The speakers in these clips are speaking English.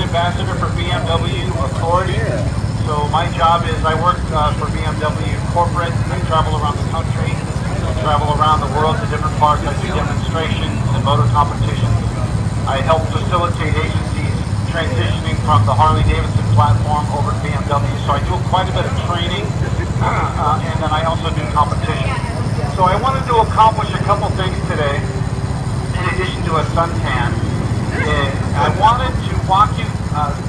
ambassador for BMW Authority. So my job is I work for BMW Corporate. I travel around the country, travel around the world to different parts. I do demonstrations and motor competitions. I help facilitate agencies transitioning from the Harley-Davidson platform over to BMW. So I do quite a bit of training, and then I also do competition. So I wanted to accomplish a couple things today. In addition to a suntan, I wanted to walk you,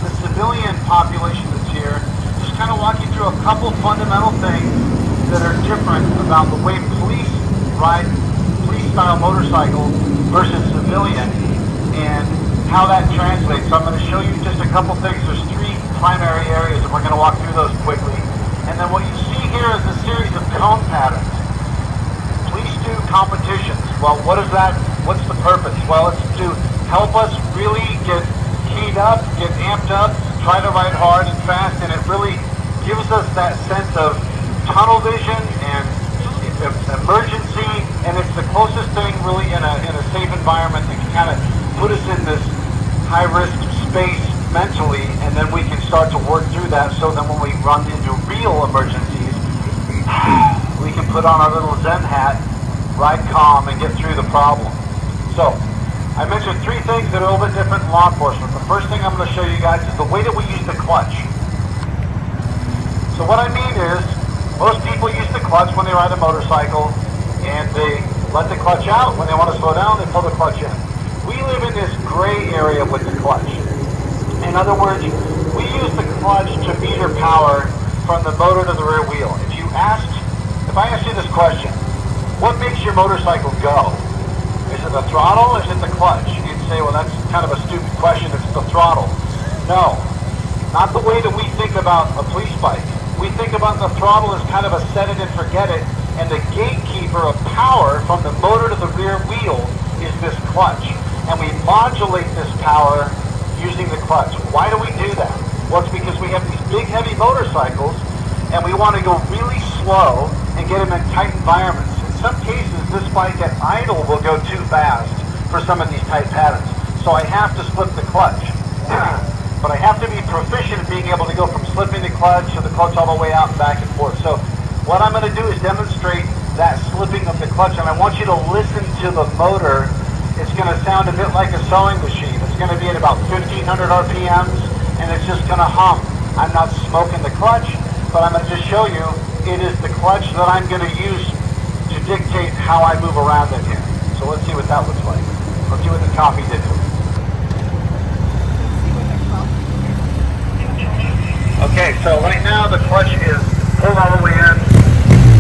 the civilian population that's here, just kind of walk you through a couple fundamental things that are different about the way police ride police-style motorcycles versus civilian, and how that translates. So I'm going to show you just a couple things. There's three primary areas, and we're going to walk through those quickly. And then what you see here is a series of cone patterns. Police do competitions. Well, what is that? What's the purpose? Well, it's to help us really get keyed up, get amped up, try to ride hard and fast, and it really gives us that sense of tunnel vision and emergency, and it's the closest thing really in a safe environment that can kind of put us in this high-risk space mentally, and then we can start to work through that, so then when we run into real emergencies, we can put on our little Zen hat, ride calm, and get through the problem. So, I mentioned three things that are a little bit different in law enforcement. The first thing I'm going to show you guys is the way that we use the clutch. So what I mean is, most people use the clutch when they ride a motorcycle, and they let the clutch out. When they want to slow down, they pull the clutch in. We live in this gray area with the clutch. In other words, we use the clutch to meter power from the motor to the rear wheel. If I asked you this question, what makes your motorcycle go? Is it the throttle or is it the clutch? You'd say, well, that's kind of a stupid question. It's the throttle. No, not the way that we think about a police bike. We think about the throttle as kind of a set it and forget it, and the gatekeeper of power from the motor to the rear wheel is this clutch. And we modulate this power using the clutch. Why do we do that? Well, it's because we have these big, heavy motorcycles, and we want to go really slow and get them in tight environments. In some cases, this bike at idle will go too fast for some of these tight patterns. So I have to slip the clutch. But I have to be proficient in being able to go from slipping the clutch to the clutch all the way out and back and forth. So what I'm going to do is demonstrate that slipping of the clutch, and I want you to listen to the motor. It's going to sound a bit like a sewing machine. It's going to be at about 1,500 RPMs, and it's just going to hum. I'm not smoking the clutch, but I'm going to just show you it is the clutch that I'm going to use to dictate how I move around in here. So let's see what that looks like. Let's see what the coffee did to it. Okay, so right now the clutch is pulled all the way in.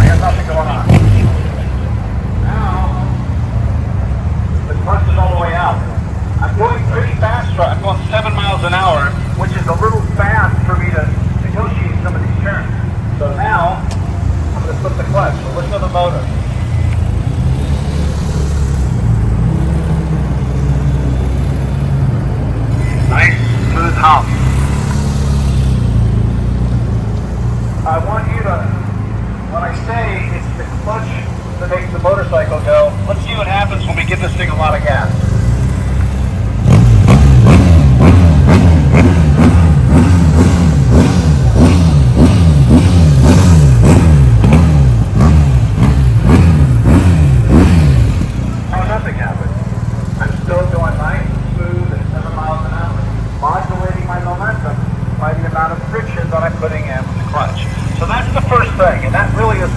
I have nothing going on. Now, the clutch is all the way out. I'm going pretty fast. I'm going 7 miles an hour, which is a little fast for me to negotiate some of these turns. So now, I'm going to flip the clutch. So listen to the motor. Nice, smooth hum. I want you to, when I say it's the clutch that makes the motorcycle go, let's see what happens when we give this thing a lot of gas.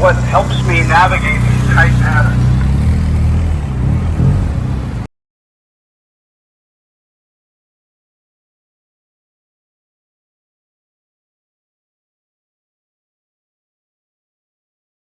What helps me navigate these tight patterns.